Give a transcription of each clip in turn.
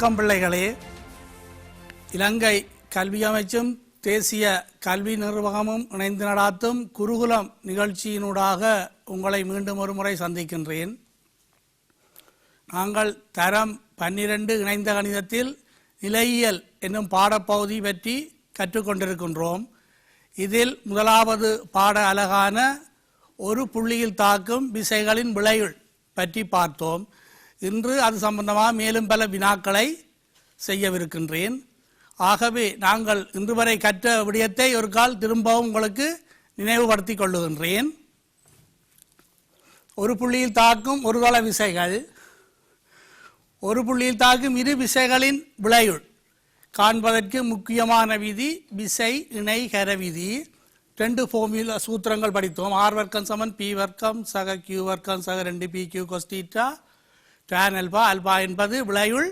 வணக்கம் பிள்ளைகளே. இலங்கை கல்வி அமைச்சும் தேசிய கல்வி நிர்வாகமும் இணைந்து நடாத்தும் குருகுலம் நிகழ்ச்சியினூடாக உங்களை மீண்டும் ஒரு முறை சந்திக்கின்றேன். நாங்கள் தரம் 12 இணைந்த கணிதத்தில் நிலையியல் என்னும் பாடப்பகுதி பற்றி கற்றுக்கொண்டிருக்கின்றோம். இதில் முதலாவது பாட அலகான ஒரு புள்ளியில் தாக்கும் விசைகளின் விளைவுள் பற்றி பார்த்தோம். இன்று அது சம்பந்தமாக மேலும் பல வினாக்களை செய்யவிருக்கின்றேன். ஆகவே நாங்கள் இன்று வரை கற்ற விடயத்தை ஒரு கால் திரும்பவும் உங்களுக்கு நினைவுபடுத்தி கொள்ளுகின்றேன். ஒரு புள்ளியில் தாக்கும் ஒரு தள விசைகள், ஒரு புள்ளியில் தாக்கும் இரு விசைகளின் விளைவுள் காண்பதற்கு முக்கியமான விதி விசை இணைகர விதி. 2 ஃபார்முலா சூத்திரங்கள் படித்தோம். R வர்க்கம் சமன் P வர்க்கம் சக Q வர்க்கம் சக 2PQ cos θ tan alpha. alpha என்பது விளைவுள்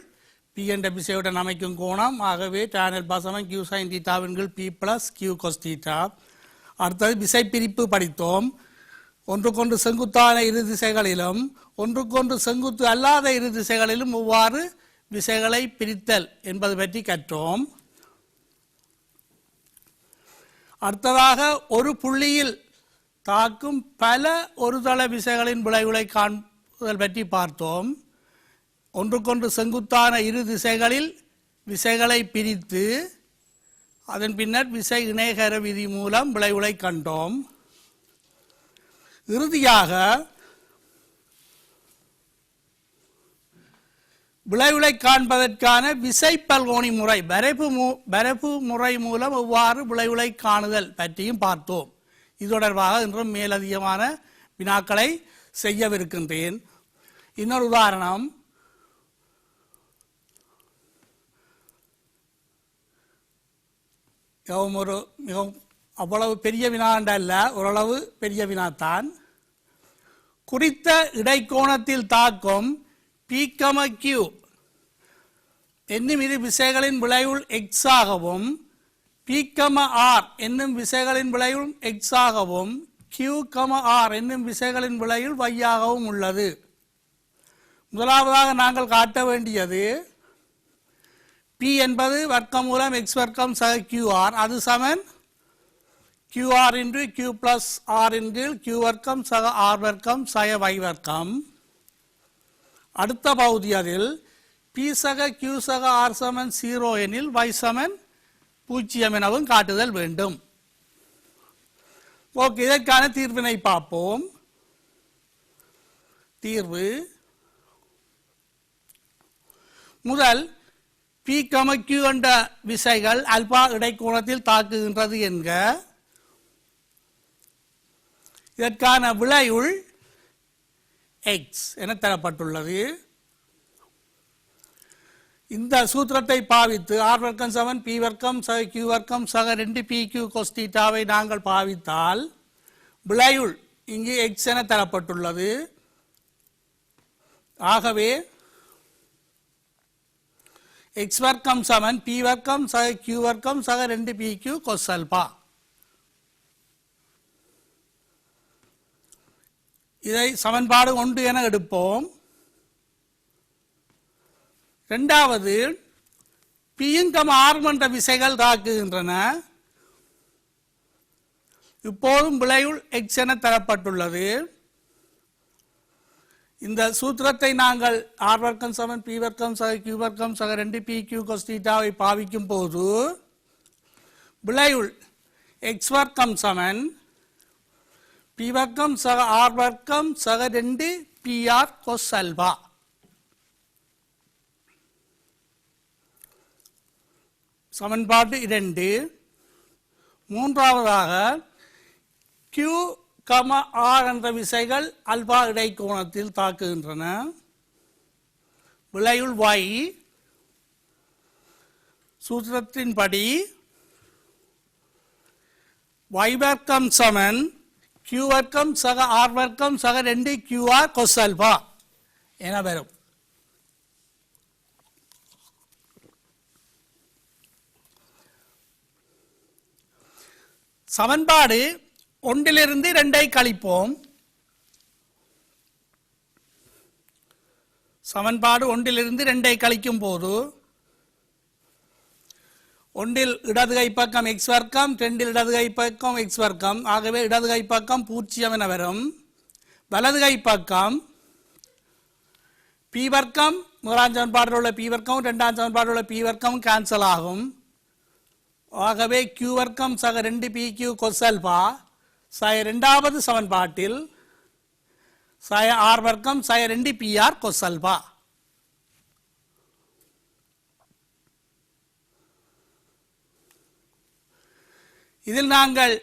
P என்ற விசையுடன் அமைக்கும் கோணம். ஆகவே tan alpha சமன் Q sin θ என்கிற P plus Q cos θ. அடுத்தது விசை பிரிப்பு படித்தோம். ஒன்றுக்கொன்று செங்குத்தான இரு திசைகளிலும் ஒன்றுக்கொன்று செங்குத்து அல்லாத இரு திசைகளிலும் எவ்வாறு விசைகளை பிரித்தல் என்பது பற்றி கற்றோம். அடுத்ததாக ஒரு புள்ளியில் தாக்கும் பல ஒரு தள விசைகளின் விளைவுகளை காண்பதல் பற்றி பார்த்தோம். ஒன்றுக்கொன்று செங்குத்தான இரு திசைகளில் விசைகளை பிரித்து அதன் பின்னர் விசை இணைகர விதி மூலம் விளைவுகளை கண்டோம். இறுதியாக விளைவுகளை காண்பதற்கான விசை பல்கோணி முறை வரைபு முறை மூலம் எவ்வாறு விளைவுகளை காணுதல் பற்றியும் பார்த்தோம். இது தொடர்பாக இன்றும் மேலதிகமான வினாக்களை செய்யவிருக்கின்றேன். இன்னொரு உதாரணம், மிகவும் அவ்வளவு பெரிய வினாண்டல்ல, ஓரளவு பெரிய வினாத்தான். குறித்த இடைக்கோணத்தில் தாக்கும் P, Q என்னும் இரு விசைகளின் விளைவுள் X ஆகவும் P, R என்னும் விசைகளின் விளைவுள் X ஆகவும் Q, R என்னும் விசைகளின் விளைவுள் Y ஆகவும் உள்ளது. முதலாவதாக நாங்கள் காட்ட வேண்டியது P என்பது வர்க்கமூலம் X வர்க்கம் சக QR, அது சமன் QR into Q plus R into Q வர்க்கம் சக R வர்க்கம் சக Y வர்க்கம். அடுத்த பகுதி அதில் P சக Q சக R சமன் 0 எனில் Y சமன் 0 எனவும் காட்டுதல் வேண்டும். ஓகே, இதற்கான தீர்வினை பார்ப்போம். தீர்வு முதல் P, Q என்ற விசைகள் அல்பா இடைக்கோணத்தில் தாக்குகின்றது என்க. இதற்கான விளைவுள் X என தரப்பட்டுள்ளது. இந்த சூத்திரத்தை பாவித்து R வர்க்கம் சமன் P வர்க்கம் சக Q வர்க்கம் சக 2PQ cos θவை நாங்கள் பாவித்தால் விளைவுள் இங்கு X என தரப்பட்டுள்ளது. ஆகவே X வர்க்கம் சமன் P வர்க்கம் சக Q வர்க்கம் சக 2PQ cos alpha. இதை சமன்பாடு 1 என எடுப்போம். இரண்டாவது P R என்ற விசைகள் தாக்குகின்றன. இப்போதும் விளைவுள் X என தரப்பட்டுள்ளது. இந்த சூத்திரத்தை நாங்கள் R வர்க்கம் சமன் P வர்க்கம் சக Q வர்க்கம் சக 2PQ cos θவை பாவிக்கும் போது விளைவுள் X வர்க்கம் சமன் P வர்க்கம் சக R வர்க்கம் சக 2PR cos alpha. சமன்பாடு 2. மூன்றாவதாக Q, R என்ற விசைகள் அல்பா இடைக்கோணத்தில் தாக்குகின்றன. விளைவுள் Y சூத்திரத்தின்படி Y வர்க்கம் சமன் Q வர்க்கம் சக R வர்க்கம் சக 2QR cos alpha என வரும். சமன்பாடு 1 2 கழிப்போம். சமன்பாடு 1 2 கழிக்கும் போது ஒன்றில் இடது கை பக்கம் எக்ஸ் வர்க்கம், ரெண்டில் இடது கை பக்கம் எக்ஸ் வர்க்கம். ஆகவே இடது கை பக்கம் 0 என வரும். வலது கை பக்கம் பி வர்க்கம், முதலாம் சமன்பாட்டில் உள்ள பி வர்க்கம், இரண்டாம் சமன்பாட்டில் உள்ள பி வர்க்கம் கேன்சல் ஆகும். ஆகவே கியூ வர்க்கம் சக 2pq cos alpha சக இரண்டாவது சமன்பாட்டில் சக r வர்க்கம் சக 2pr cos alpha. இதில் நாங்கள்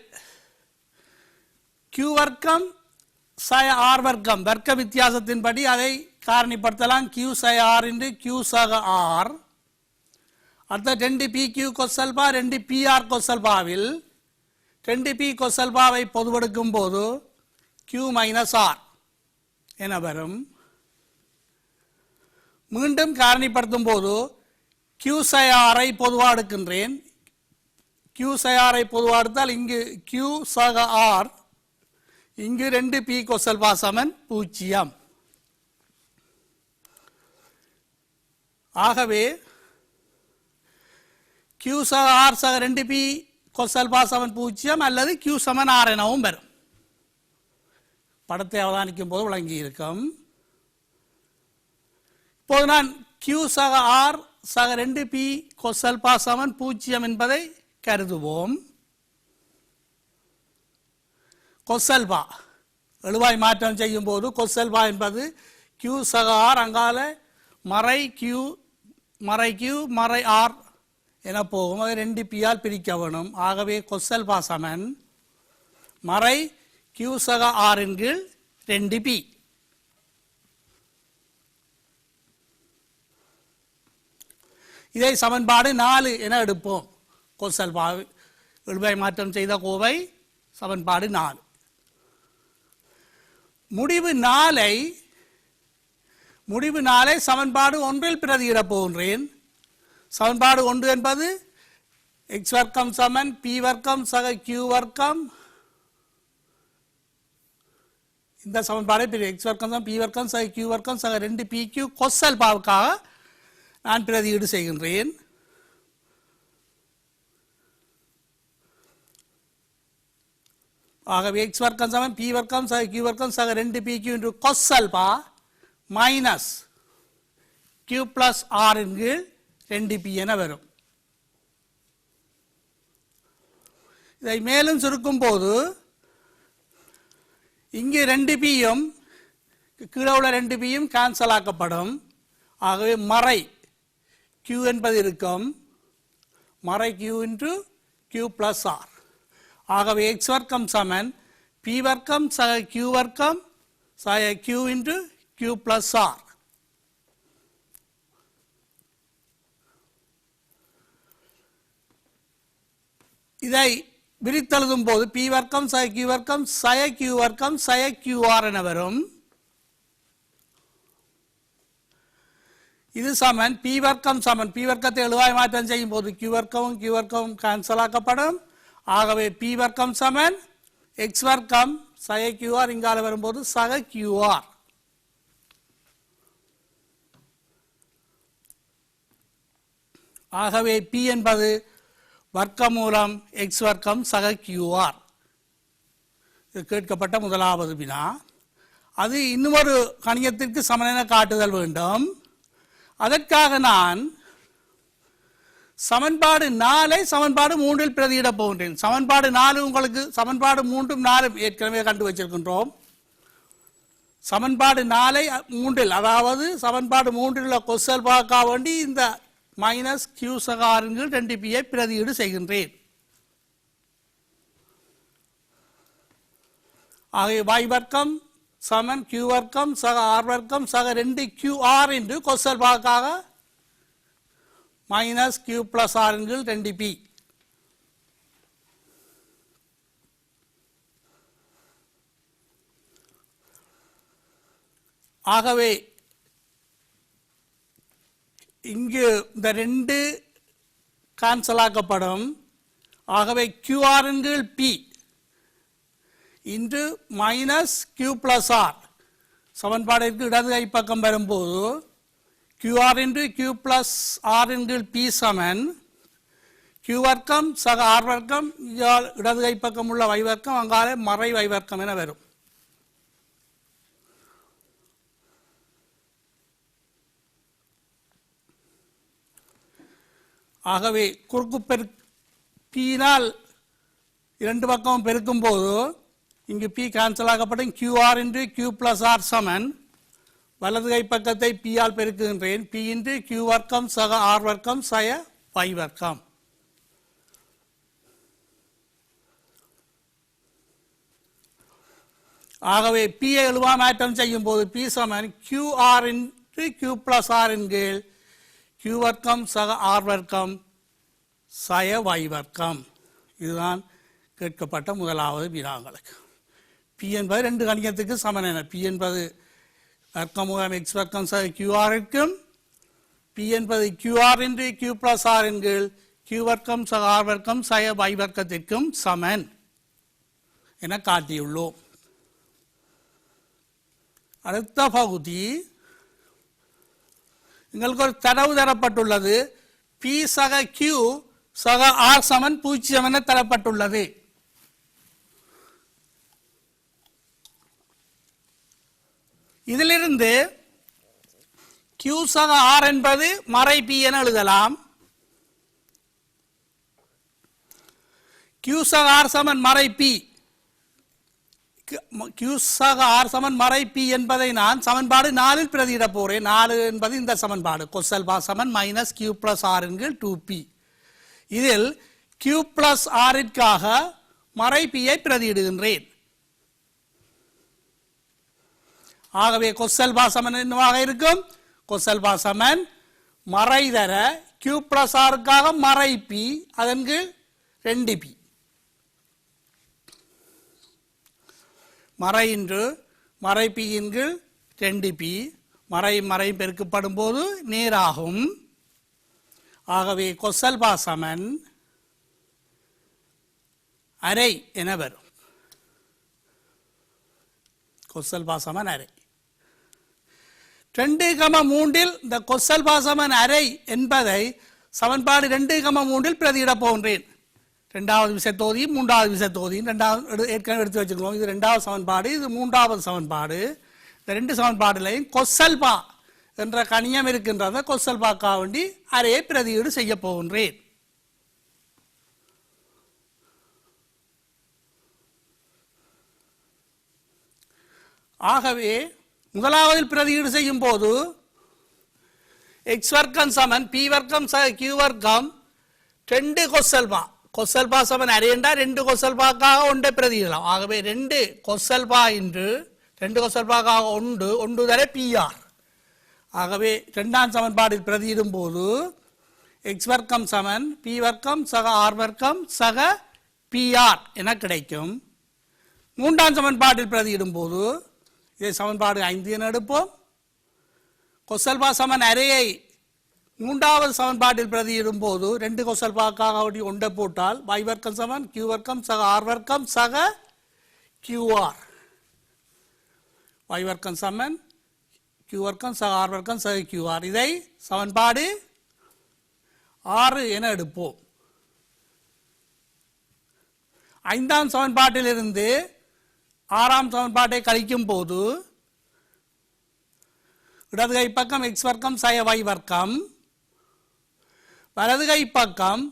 q வர்க்கம் சக r வர்க்கம் வர்க்க வித்தியாசத்தின்படி அதை காரணிப்படுத்தலாம். q சக r into q சக r. அடுத்த 2pq cos alpha 2pr cos alphaவில் 2p cos alphaவை பொதுவெடுக்கும் போது q minus r என வரும். மீண்டும் காரணிப்படுத்தும் போது q சக r ஐ பொதுவாக எடுக்கின்றேன். q சக r ஐ பொதுவாக எடுத்தால் இங்கு q சக r, இங்கு 2p cos alpha சமன் 0. ஆகவே q சக r சக 2p cos alpha சமன் 0 அல்லது q சமன் r எனவும் வரும். படத்தை அவதானிக்கும் போது விளங்கி இருக்கும். இப்போது நான் q சக r சக 2p cos alpha சமன் 0 என்பதை கருதுவோம். cos alpha எழுவாய் மாற்றம் செய்யும் போது cos alpha என்பது q சக r அங்கால மறை q மறை r என போகும். அதை 2p ஆல் பிரிக்க வேணும். ஆகவே cos alpha சமன் மறை q சக r இன் கீழ் 2p. இதை சமன்பாடு 4 என எடுப்போம். cos alpha எழுவாய் மாற்றம் செய்த கோவை சமன்பாடு 4. முடிவு 4ஐ சமன்பாடு 1 பிரதியிடப் போகின்றேன். சமன்பாடு 1 என்பது x வர்க்கம் சமன் p வர்க்கம் சக q வர்க்கம். இந்த சமன்பாடை x வர்க்கம் சமன் p வர்க்கம் சக q வர்க்கம் சக 2pq cos alphaவுக்காக நான் பிரதியீடு செய்கின்றேன். ஆகவே x வர்க்கம் சமன் p வர்க்கம் சக q வர்க்கம் சக 2pq into cos alpha minus q plus r இன் கீழ் 2p என வரும். இதை மேலும் சுருக்கும் போது இங்கு 2pயும் கீழே உள்ள 2pயும் கேன்சல் ஆக்கப்படும். ஆகவே மறை q என்பது இருக்கும். மறை q into q plus r. ஆகவே x வர்க்கம் சமன் p வர்க்கம் சக q வர்க்கம் சக q into q plus r. இதை விரித்தெழுதும் போது p வர்க்கம் சக q வர்க்கம் சக q வர்க்கம் சக qr என வரும். இது சமன் p வர்க்கம் சமன் p வர்க்கத்தை எழுவாய் மாற்றம் செய்யும் போது q வர்க்கமும் q வர்க்கமும் கேன்சல் ஆக்கப்படும். ஆகவே p வர்க்கம் சமன் x வர்க்கம் சக qr இங்கால வரும்போது சக qr. ஆகவே p என்பது வர்க்கமூலம் x வர்க்கம் சக qr. இது கேட்கப்பட்ட முதலாவது வினா. அது இன்னொரு கணியத்திற்கு சமனென காட்டுதல் வேண்டும். அதற்காக நான் சமன்பாடு 4ஐ சமன்பாடு 3இல் பிரதியிடப் போகின்றேன். சமன்பாடு 4 உங்களுக்கு சமன்பாடு 3ம் 4ம் ஏற்கனவே கண்டு வச்சிருக்கின்றோம். சமன்பாடு 4ஐ 3இல், அதாவது சமன்பாடு 3இல் உள்ள cos alphaவுக்காக வேண்டி இந்த மைனஸ் q சக r இன் கீழ் 2pஐ பிரதியீடு செய்கின்றேன். ஆகவே y வர்க்கம் சமன் q வர்க்கம் சக r வர்க்கம் சக 2qr என்று cos alphaவுக்காக மைனஸ் q plus r இன் கீழ் 2p. ஆகவே இங்கு இந்த 2 கேன்சல் ஆக்கப்படும். ஆகவே qr இன் கீழ் p இன்று மைனஸ் q plus r. சமன்பாடிற்கு இடது கை பக்கம் வரும்போது qr into q plus r in p Saman q வர்க்கம் சக r வர்க்கம் இடது கை பக்கம் உள்ள y வர்க்கம் அங்காலே மறை y வர்க்கம் என வரும். ஆகவே குறுக்கு பீனால் இரண்டு பக்கமும் பெருக்கும் போது இங்கு p கேன்சல் ஆகப்படும் qr into q plus r சமன் வலது கை பக்கத்தை p ஆல் பெருக்குகின்றேன் p into q வர்க்கம் சக r வர்க்கம் சய y வர்க்கம். ஆகவே p ஐ எழுவா மாற்றம் செய்யும் போது p சமன் qr into q plus r இன் கீழ் q வர்க்கம் சக r வர்க்கம் சய y வர்க்கம். இதுதான் கேட்கப்பட்ட முதலாவது வினாங்களுக்கு. p என்பது ரெண்டு கணியத்துக்கு சமன் என p என்பது வர்க்கம் மூலம் x வர்க்கம் சக qr இருக்கும், p என்பது qr into q plus r இன் கீழ் q வர்க்கம் சக r வர்க்கம் சய y வர்க்கத்திற்கும் சமன் என காட்டியுள்ளோம். அடுத்த பகுதி எங்களுக்கு ஒரு தரவு தரப்பட்டுள்ளது. p சக q சக r சமன் 0 என தரப்பட்டுள்ளது. இதிலிருந்து q சக r என்பது மறை p என எழுதலாம். q சக r சமன் மறை p, q சக r சமன் மறை p என்பதை நான் சமன்பாடு 4 பிரதியிட போறேன். 4 என்பது இந்த சமன்பாடு கொசல்பா சமன் மைனஸ் q பிளஸ் r என்கிற 2p. இதில் q பிளஸ் r ற்காக மறை p ஐ பிரதியிடுகின்றேன். ஆகவே கொசல்பா சமன் என்னவாக இருக்கும்? கொசல்பா சமன் மறை தர q பிளஸ் r ற்காக மறை p அதன் கீழ் 2p மறை இன்று மறை p இன் கீழ் 2p மறை பெருக்கப்படும் போது நேராகும். ஆகவே கொசல்பா சமன் அரை என வரும். கொசல்பா சமன் அரை. 2,3 இந்த கொசல்பா சமன் அரை என்பதை சமன்பாடு 2,3 பிரதியிட போகின்றேன். இரண்டாவது விசைத்தொகுதியும் மூன்றாவது விசைத்தொகுதியும் ஏற்கனவே எடுத்து வச்சுக்கிறோம். இது இரண்டாவது சமன்பாடு, இது மூன்றாவது சமன்பாடு. இந்த ரெண்டு சமன்பாடுலையும் கொசல்பா என்ற கணியம் இருக்கின்றத கொசல்பாக்காக வேண்டி அரையை பிரதியீடு செய்ய போகின்றேன். ஆகவே முதலாவதில் பிரதியீடு செய்யும் போது x வர்க்கம் சமன் p வர்க்கம் சக q வர்க்கம் 2 கொசல்பா சமன் அரை என்றால் 2 கொசல்பாக்காக ஒன்றை பிரதியிடலாம். ஆகவே 2 கொசல்பா என்று 2 கொசல்பாக்காக ஒன்று தர pr. ஆகவே இரண்டாம் சமன்பாடில் பிரதியிடும் போது x வர்க்கம் சமன் p வர்க்கம் சக r வர்க்கம் சக pr என கிடைக்கும். மூன்றாம் சமன்பாட்டில் பிரதியிடும் போது இதை சமன்பாடு 5 என எடுப்போம். கொசல்பா சமன் அரையை மூன்றாவது சமன்பாட்டில் பிரதியிடும் போது 2 கொசல்பாக்காக ஒன்றை போட்டால் y வர்க்கம் சமன் q வர்க்கம் சக r வர்க்கம் சக qr. y வர்க்கம் சமன் q வர்க்கம் சக r வர்க்கம் சக qr. இதை சமன்பாடு 6 என எடுப்போம். ஐந்தாம் சமன்பாட்டிலிருந்து ஆறாம் சமன்பாட்டை கழிக்கும் போது இடது கை பக்கம் x வர்க்கம் சய y வர்க்கம், வலது கை பக்கம்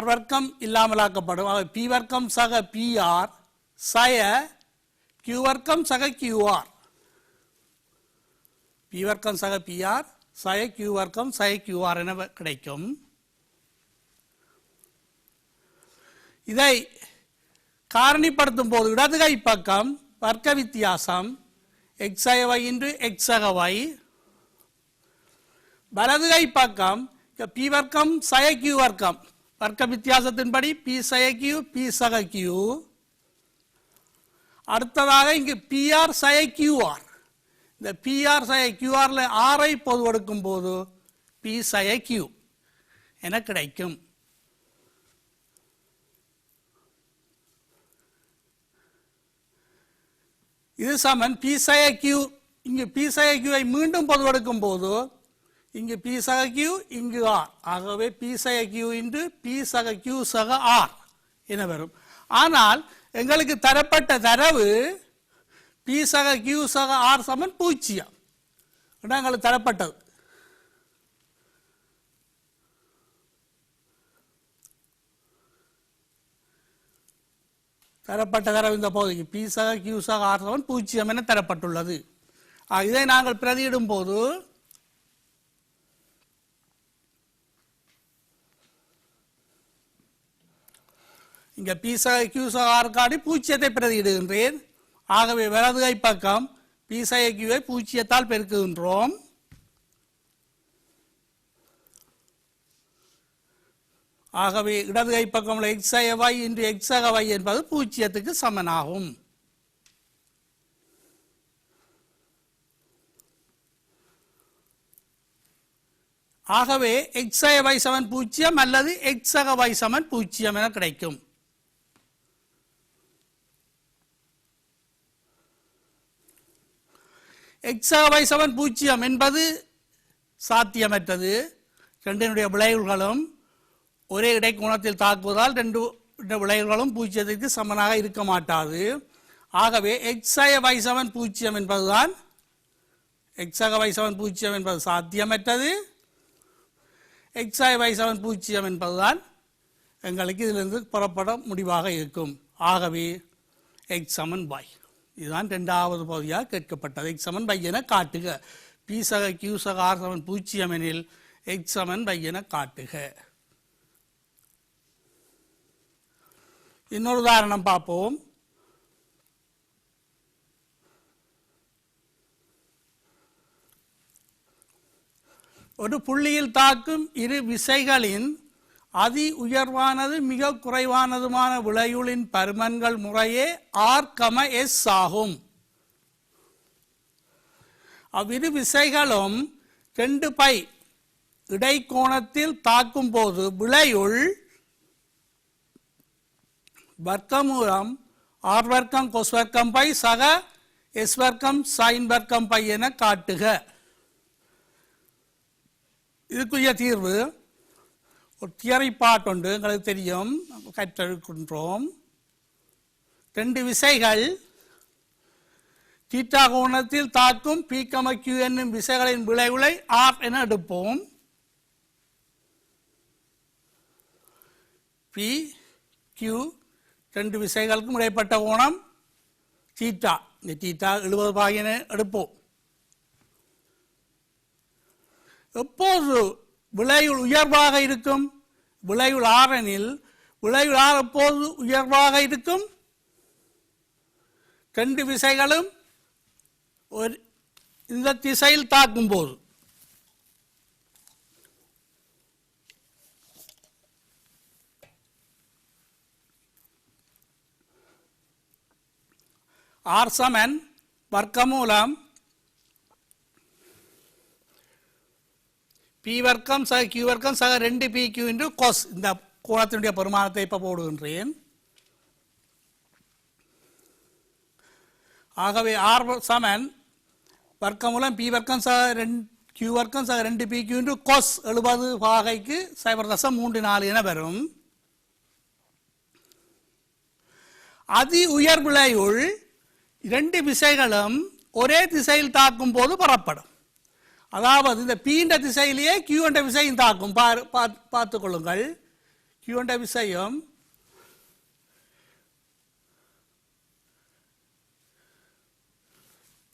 r வர்க்கம் இல்லாமலாக்கப்படும். p வர்க்கம் சக pr சய q வர்க்கம் சக qr. p வர்க்கம் சக pr சய q வர்க்கம் சய qr என கிடைக்கும். இதை காரணிப்படுத்தும் போது இடது கை பக்கம் வர்க்க வித்தியாசம் x சக y into x சக y, வலது கை பக்கம் p வர்க்கம் சய q வர்க்கம் வர்க்க வித்தியாசத்தின்படி p சய q p சக q. அடுத்ததாக இங்கு pr சய qr. இந்த pr சய qrல r ஐ பொது கொடுக்கும் போது p சய q என கிடைக்கும். இது சமன் p சய q. இங்கு p சய q ஐ மீண்டும் பொது கொடுக்கும் போது இங்கு P சக Q இங்கு R. ஆகவே P சக Q இன்டு P சக Q சக R என வரும். ஆனால் எங்களுக்கு தரப்பட்ட தரவு P சக Q சக R சமன் 0 எங்களுக்கு தரப்பட்டது. தரப்பட்ட தரவு இந்த பகுதிக்கு P சக Q சக R சமன் 0 என தரப்பட்டுள்ளது. இதை நாங்கள் பிரதியிடும் போது இங்க P சக Q சக R காடி 0 பிரதியிடுகின்றேன். ஆகவே வலது கை பக்கம் P சக Q ஐ 0 பெருக்குகின்றோம். ஆகவே இடது கை பக்கம் x சக y இன்டு x சக y என்பது 0க்கு சமனாகும். ஆகவே x சக y சமன் 0 அல்லது x சக y சமன் 0 என கிடைக்கும். x சக y சமன் 0 என்பது சாத்தியமற்றது. ரெண்டினுடைய விளைவுகளும் ஒரே இடைக்கோணத்தில் தாக்குவதால் ரெண்டு விளைவுகளும் 0க்கு சமனாக இருக்க மாட்டாது. ஆகவே x சக y சமன் 0 என்பதுதான் x சக y சமன் 0 என்பது சாத்தியமற்றது. x சக y சமன் 0 என்பதுதான் எங்களுக்கு இதிலிருந்து புறப்பட முடிவாக இருக்கும். ஆகவே x சமன் y இதுதான் இரண்டாவது பகுதியாக கேட்கப்பட்டது. x சமன் y என காட்டுக. P சக Q சக R சமன் 0 எனில் x சமன் y என காட்டுக. இன்னொரு உதாரணம் பார்ப்போம். ஒரு புள்ளியில் தாக்கும் இரு விசைகளின் அதி உயர்வானது மிக குறைவானதுமான விளைவுளின் பருமன்கள் முறையே R, S ஆகும். அவ்விரு விசைகளும் 2π இடைக்கோணத்தில் தாக்கும் போது விளைவுள் வர்க்கமூலம் R வர்க்கம் cos வர்க்கம் π சக S வர்க்கம் sin வர்க்கம் π என காட்டுக. இதுக்குரிய தீர்வு ஒரு தியரி பார்ட் உண்டு, எங்களுக்கு தெரியும், கற்றெடுக்கின்றோம். ரெண்டு விசைகள் தீட்டா கோணத்தில் தாக்கும் P, Q என்னும் விசைகளின் விளைவுகளை R என எடுப்போம். P, Q ரெண்டு விசைகளுக்கும் இடைப்பட்ட கோணம் தீட்டா. இந்த தீட்டா 70 பாகியனை எடுப்போம். எப்போது விளைவு உயர்வாக இருக்கும்? விளைவு R எனில் விளைவு R எப்போது உயர்வாக இருக்கும்? ரெண்டு விசைகளும் இந்த திசையில் தாக்கும் போது. R சமன் வர்க்கமூலம் P வர்க்கம் சக Q வர்க்கம் சக 2pq இன்டு cos. இந்த கோணத்தினுடைய பெருமானத்தை இப்போ போடுகின்றேன். ஆகவே R சமன் வர்க்கமூலம் P வர்க்கம் சக Q வர்க்கம் சக 2pq இன்டு cos 70 பாகைக்கு 0.34 என வரும். அதி உயர் விளைவுள் இரண்டு விசைகளும் ஒரே திசையில் தாக்கும் போது புறப்படும். அதாவது இந்த P என்ற திசையிலேயே Q என்ற விசையும் தாக்கும். பார்த்துக் கொள்ளுங்கள். Q என்ற விசையும்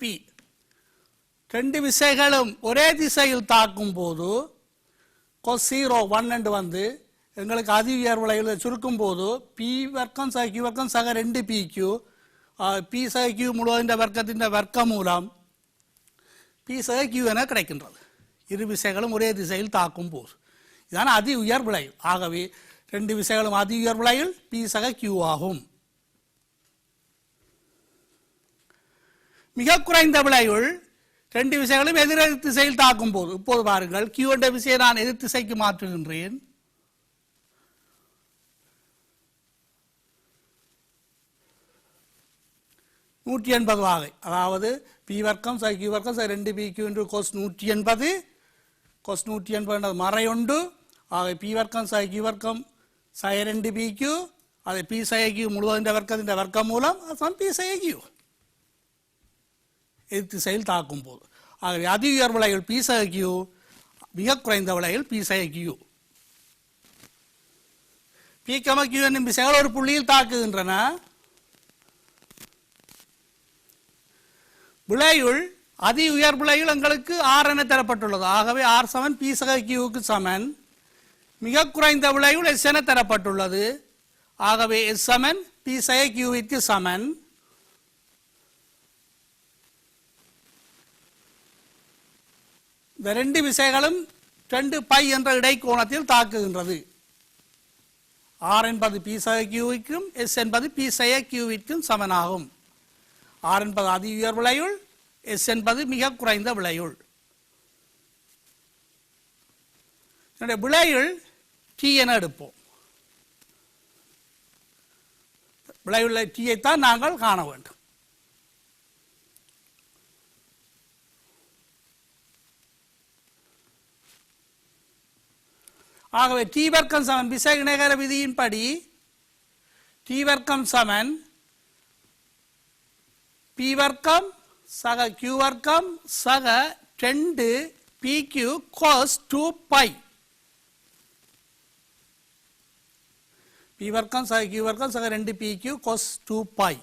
P ரெண்டு விசைகளும் ஒரே திசையில் தாக்கும் போது cos 0 1 என்று வந்து எங்களுக்கு அதி உயர் விளைவில் சுருக்கும் போது P வர்க்கம் சக Q வர்க்கம் சக 2pq P சக Q முழுவதின் வர்க்கத்தின் வர்க்கமூலம் P சக Q என கிடைக்கின்றது. இரு விசைகளும் ஒரே திசையில் தாக்கும் போது இதான அதி உயர் விளைவு. ஆகவே ரெண்டு விசைகளும் அதி உயர் விளைவில் P சக Q ஆகும். மிக குறைந்த விளைவுள் ரெண்டு விசைகளும் எதிரெதிர் திசையில் தாக்கும் போது. இப்போது பாருங்கள், Q என்ற விசையை நான் எதிர் திசைக்கு மாற்றுகின்றேன். நூற்றி 180 வாகை. அதாவது P வர்க்கம் சக Q வர்க்கம் சக 2pq இன்டு cos 180 கொஸ் 180 மறை உண்டு. ஆக பி வர்க்கம் சக கியூ வர்க்கம் சக 2 பி கியூ, அதை பி சக கியூ முழுவதின் வர்க்கத்தின் வர்க்கம் மூலம் அது பி சக கியூ எதிர் திசையில் தாக்கும் போது. ஆகவே அதி உயர் விளைவில் பி சக கியூ, மிக குறைந்த விளைவில் பி சக கியூ. பி கம கியூ என்னும் விசைகள் ஒரு புள்ளியில் தாக்குகின்றன. விளையுள் அதி உயர் விளையுள் எங்களுக்கு ஆர் என தரப்பட்டுள்ளது. ஆகவே ஆர் சமன் பி சக கியூவுக்கு சமன். மிக குறைந்த விளையுள் எஸ் என தரப்பட்டுள்ளது. ஆகவே எஸ் சமன் பி சக கியூவிற்கு சமன். இந்த ரெண்டு விசைகளும் 2 பை என்ற இடைக்கோணத்தில் தாக்குகின்றது. ஆர் என்பது பி சக கியூவிற்கும் எஸ் என்பது பி சக கியூவிற்கும் சமனாகும். ஆர் என்பது அதி உயர் விளையுள், எஸ் என்பது மிக குறைந்த விளையுள். என்னுடைய விளையுள் டி என எடுப்போம். விளையுள்ள டீயைத்தான் நாங்கள் காண வேண்டும். ஆகவே டி வர்க்கம் சமன் விசை இணைகர விதியின்படி டி வர்க்கம் சமன் பி வர்க்கம் சக கியூ வர்க்கம் சக 2 P Q cos 2 pi. P வர்க்கம் சக கியூ வர்க்கம் சக 2 பி கியூ கோஸ் 2 பை.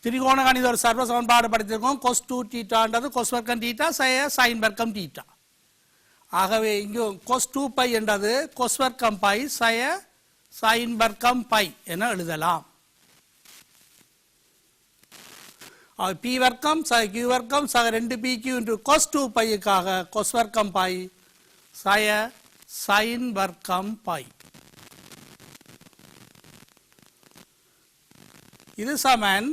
திரிகோண கணித ஒரு சர்வ சமன்பாடு படித்திருக்கோம். கொஸ் 2 தீட்டான்றது கொஸ் வர்க்கம் தீட்டா சைன் வர்க்கம் தீட்டா. ஆகவே இங்கு கொஸ் 2 பை என்றது கொஸ் வர்க்கம் பை சைன் வர்க்கம் பை என எழுதலாம். பி வர்க்கம் சக கியூ வர்க்கம் சக 2 பி கியூ இன்டு கொஸ் 2 பைக்காக கொஸ் வர்க்கம் பை சைன் வர்க்கம் பை. இது சமன்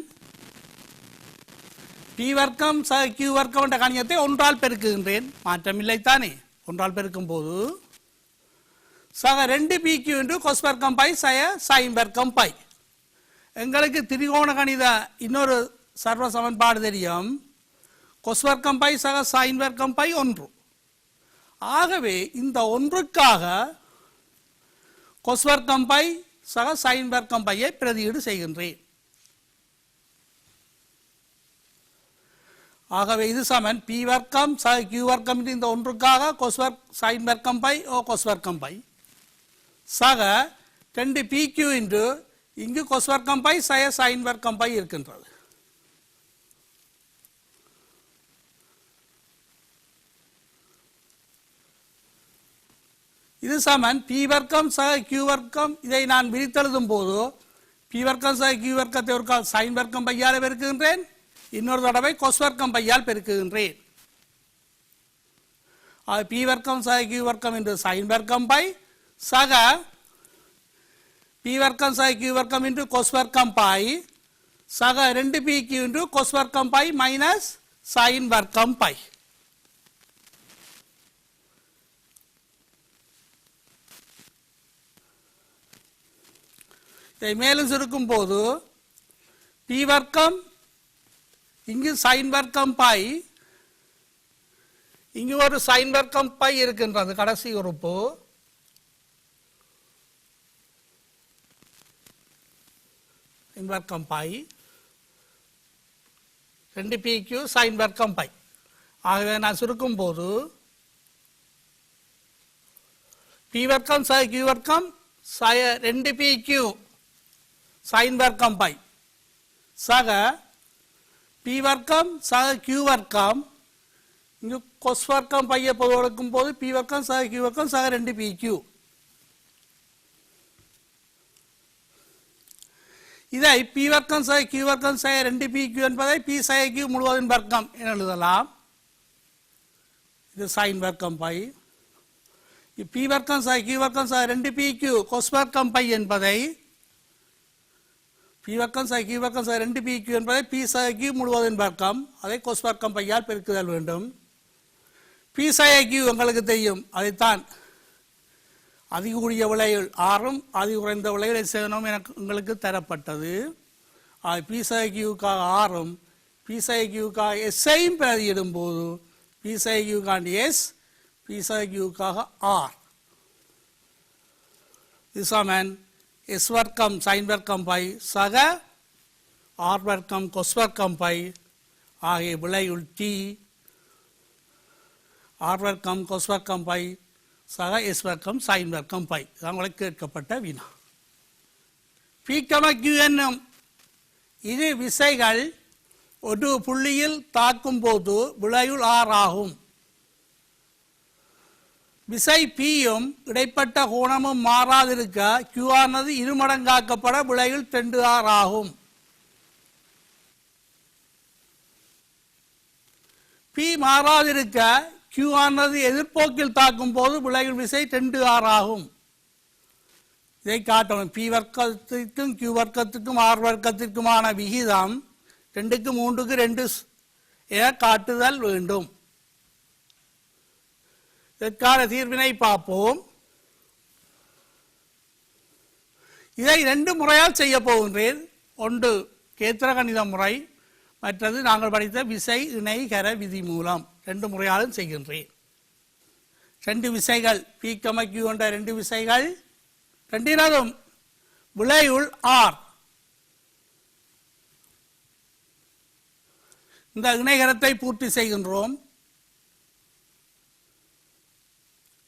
பி வர்க்கம் சக கியூ வர்க்கம் என்ற கணிதத்தை ஒன்றால் பெருக்குகின்றேன். மாற்றமில்லைத்தானே. ஒன்றால் பெருக்கும் போது சக 2 பி கியூ இன்டு கொஸ் வர்க்கம் பை சைன் வர்க்கம் பை. எங்களுக்கு திரிகோண கணித இன்னொரு சர்வ சமன்பாடு தெரியும். கொஸ் வர்க்கம் பை சக சைன் வர்க்கம் பை 1. ஆகவே இந்த ஒன்றுக்காக கொஸ் வர்க்கம் பை சக சைன் வர்க்கம் பையை பிரதியீடு செய்கின்றேன். ஆகவே இது சமன் பி வர்க்கம் சக கியூ வர்க்கம் இந்த ஒன்றுக்காக சைன் வர்க்கம் பை கொஸ் வர்க்கம் பை சக 2 பி கியூ இன்டு இங்கு கொஸ் வர்க்கம் பை சைன் வர்க்கம் பை இருக்கின்றது. இது சமன் பி வர்க்கம் சக கியூ வர்க்கம். இதை நான் விரித்தெழுதும் போது பி வர்க்கம் சக கியூ வர்க்கத்தை ஒரு கால் சைன் வர்க்கம் பையால் பெருக்குகின்றேன். இன்னொரு தடவை கொஸ் வர்க்கம் பையால் பெருக்குகின்றேன். பி வர்க்கம் சக கியூ வர்க்கம் என்று சைன் வர்க்கம் பை சக பி வர்க்கம் சக கியூ வர்க்கம் என்று கொஸ் வர்க்கம் பை சக 2 பி கியூ என்று கொஸ் வர்க்கம் பை மைனஸ் சைன் வர்க்கம் பை. இதை மேலும் சுருக்கும் போது பி வர்க்கம் இங்கு சைன் வர்க்கம் பை, இங்கு ஒரு சைன் வர்க்கம் பை இருக்கின்றது கடைசி உறுப்பு. சைன் வர்க்கம் பை 2 பி கியூ சைன் வர்க்கம் பை. ஆகவே நான் சுருக்கும் போது பி வர்க்கம் சக கியூ வர்க்கம் 2 பி கியூ சைன் வர்க்கம் பை சக பி வர்க்கம் சக கியூ வர்க்கம் இங்கு கொஸ் வர்க்கம் பையை கொடுக்கும் போது பி வர்க்கம் சக கியூ வர்க்கம் சக 2 பி கியூ. இதை பி வர்க்கம் சக கியூ வர்க்கம் சக 2 பி கியூ என்பதை பி சக கியூ முழுவதின் வர்க்கம் என எழுதலாம். இது சைன் வர்க்கம் பை. பி வர்க்கம் சக கியூ வர்க்கம் சக 2 பி கியூ கொஸ் வர்க்கம் பை என்பதை பி வர்க்கம் சக கியூ வர்க்கம் சக 2 பி கியூ என்பதை பி சக கியூ முழுவதின் வர்க்கம், அதை கொஸ் வர்க்கம் பையால் பெருக்குதல் வேண்டும். பி சக கியூ உங்களுக்கு தெரியும். அதைத்தான் அதிக கூடிய விலையில் ஆறும் அதிக குறைந்த விலையில் செய்யணும் எனக்கு உங்களுக்கு தரப்பட்டது. பி சக கியூக்காக ஆறும் பி பி சக கியூக்காக எஸ்ஸையும் பிரதியிடும் போது பி சக கியூக்காண்டி எஸ், பி சக கியூக்காக ஆர். இது சமன் எஸ் வர்க்கம் சைன் வர்க்கம் பை சக ஆர் வர்க்கம் கொஸ் வர்க்கம் பை ஆகிய விளையுள் டி ஆர் வர்க்கம் கொஸ் வர்க்கம் பை சக எஸ் வர்க்கம் சைன் வர்க்கம் பை. இது உங்களுக்கு கேட்கப்பட்ட வினா. பி கியூ என்னும் இரு விசைகள் ஒரு புள்ளியில் தாக்கும் போது விளையுள் ஆர் ஆகும். விசை பியும் இடைப்பட்ட கோணமும் மாறாதிருக்க கியூ ஆனது இருமடங்காக்கப்பட விளையுள் 2R ஆகும். பி மாறாதிருக்க கியூ ஆனது எதிர்போக்கில் தாக்கும் போது விளையுள் விசை 2R ஆகும். இதை காட்டணும். பி வர்க்கத்திற்கும் கியூ வர்க்கத்திற்கும் ஆர் வர்க்கத்திற்குமான விகிதம் 2க்கு 3க்கு 2 என காட்டுதல் வேண்டும். இதற்கான தீர்வினை பார்ப்போம். இதை 2 முறையால் செய்ய போகின்றேன். ஒன்று கேத்திர கணித முறை, மற்றது நாங்கள் படித்த விசை இணை கர விதி மூலம். 2 முறையாலும் செய்கின்றேன். 2 விசைகள் பி கியூ என்ற 2 விசைகள், 2னதும் விளையுள் ஆர். இந்த இணைகரத்தை பூர்த்தி செய்கின்றோம்.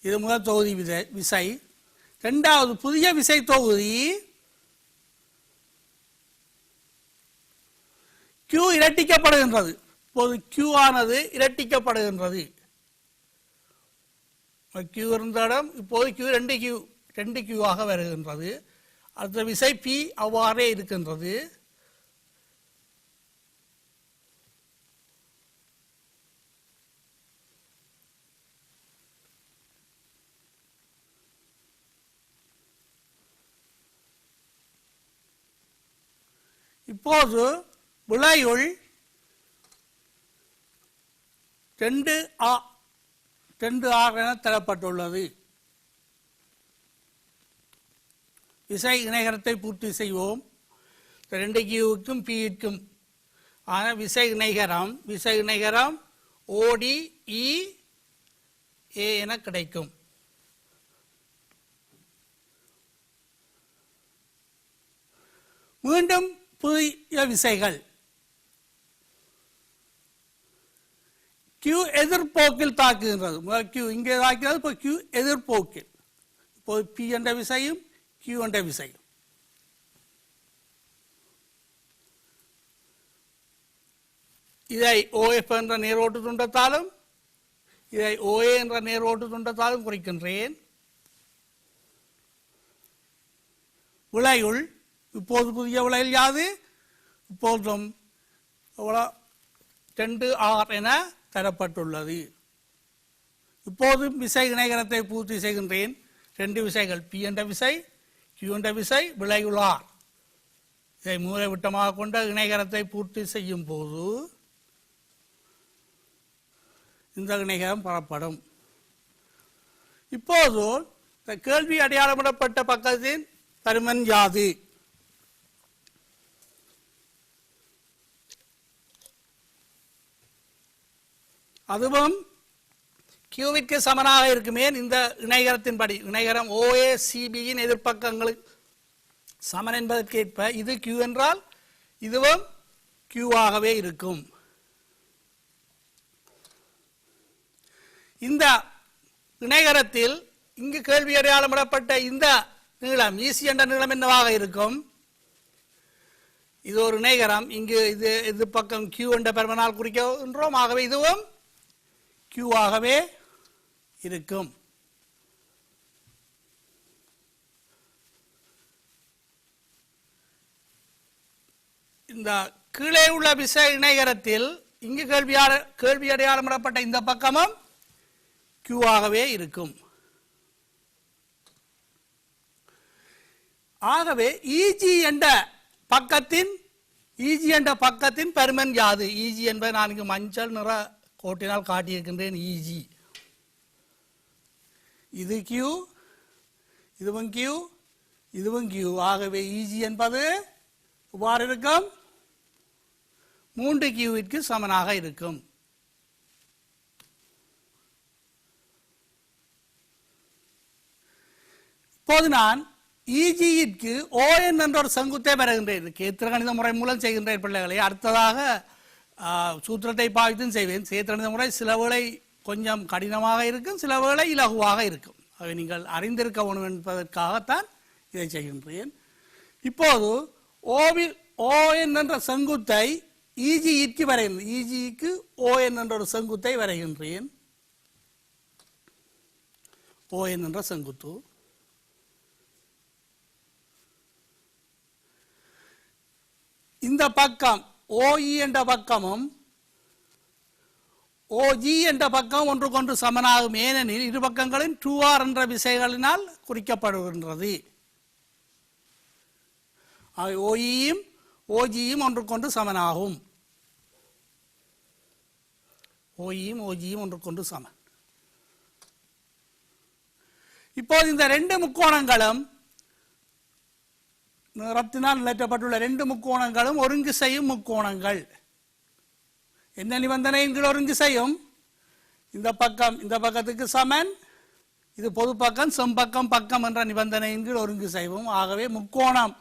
இது முதல் தொகுதி விசை. இரண்டாவது புதிய விசை தொகுதி Q இரட்டிக்கப்படுகின்றது. இப்போது Q ஆனது இரட்டிக்கப்படுகின்றது. Q இருந்த இடம் இப்போது Q 2Q ஆக வருகின்றது. அடுத்த விசை P அவ்வாறே இருக்கின்றது. இப்போது விளையுள் 2R என தரப்பட்டுள்ளது. விசை இணைகரத்தை பூர்த்தி செய்வோம். 2Qவுக்கும் Pக்கும் ஆன விசை இணைகரம் ODE A என கிடைக்கும். மீண்டும் புதிய விசைகள் Q எதிர்போக்கில் தாக்குகின்றது. முதல் Q இங்கே தாக்குகிறது, இப்போ Q எதிர்போக்கில். இப்போது P என்ற விசையும் Q என்ற விசையும். இதை OF என்ற நேரோட்டு துண்டத்தாலும் இதை OA என்ற நேரோட்டு துண்டத்தாலும் குறிக்கின்றேன். விளையுள் இப்போது புதிய விளையில் யாது? இப்போதும் 2R என தரப்பட்டுள்ளது. இப்போது விசை இணைகரத்தை பூர்த்தி செய்கின்றேன். 2 விசைகள் P என்ற விசை, Q என்ற விசை, விளையுள் R. இதை மூலைவிட்டமாக கொண்ட இணைகரத்தை பூர்த்தி செய்யும் போது இந்த இணைகரம் பெறப்படும். இப்போது இந்த கேள்வி அடையாளமிடப்பட்ட பக்கத்தின் பருமன் யாது? அதுவும் கியூவிற்கு சமனாக இருக்குமே. இந்த இணைகரத்தின்படி இணைகரம் OACBயின் எதிர்ப்பக்கங்களுக்கு சமன் என்பதற்கேற்ப இது Q என்றால் இதுவும் Q ஆகவே இருக்கும். இந்த இணைகரத்தில் இங்கு கேள்வி அடையாளமிடப்பட்ட இந்த நீளம் EC என்ற நீளம் என்னவாக இருக்கும்? இது ஒரு இணைகரம். இங்கு இது எதிர்ப்பக்கம் Q என்ற பருமனால் குறிக்கின்றோம். ஆகவே இதுவும் Q ஆகவே இருக்கும். இந்த கீழே உள்ள விசை இணைகரத்தில் இங்கு கேள்வி அடையாளமிடப்பட்ட இந்த பக்கமும் Q ஆகவே இருக்கும். ஆகவே EG என்ற பக்கத்தின் பருமன் யாது? EG என்பதை நான் இங்கு மஞ்சள் நிற கோட்டினால் காட்டியிருக்கின்றேன். EG இது Q, இதுவும் Q, இதுவும் Q. ஆகவே EG என்பது இவ்வாறு இருக்கும். 3Qவிற்கு சமனாக இருக்கும். இப்போது நான் EGற்கு ON என்ற ஒரு செங்குத்தை பெறுகின்றேன். கேத்திர கணித முறை மூலம் செய்கின்றேன் பிள்ளைகளை. அடுத்ததாக சூத்திரத்தை பாவித்தும் செய்வேன். சேத்திரகணித முறை சில வேளை கொஞ்சம் கடினமாக இருக்கும், சில வேளை இலகுவாக இருக்கும். அவை நீங்கள் அறிந்திருக்க வேண்டும் என்பதற்காகத்தான் இதை செய்கின்றேன். இப்போது ON என்ற செங்குத்தை EGக்கு வரைகின்றேன். EGக்கு ON என்ற ஒரு செங்குத்தை வரைகின்றேன். ON என்ற செங்குத்து. இந்த பக்கம் OE என்ற பக்கமும் OG என்ற பக்கம் ஒன்றுக்கொன்று சமனாகும். ஏனெனில் இரு பக்கங்களின் 2R என்ற விசைகளினால் குறிக்கப்படுகின்றது. OEயும் OGயும் ஒன்றுக்கொன்று சமனாகும். OEயும் OGயும் ஒன்றுக்கொன்று சமன். இப்போது இந்த ரெண்டு முக்கோணங்களும் நிறத்தினால் நிலற்றப்பட்டுள்ள ரெண்டு முக்கோணங்களும் ஒருங்கு செய்யும் முக்கோணங்கள். என்ன நிபந்தனையின் கீழ் ஒருங்கு செய்யும்? இந்த பக்கம் இந்த பக்கத்துக்கு சமன், இது பொது பக்கம் செம்பக்கம் பக்கம் என்ற நிபந்தனையின் கீழ் ஒருங்கு செய்வோம். ஆகவே முக்கோணம்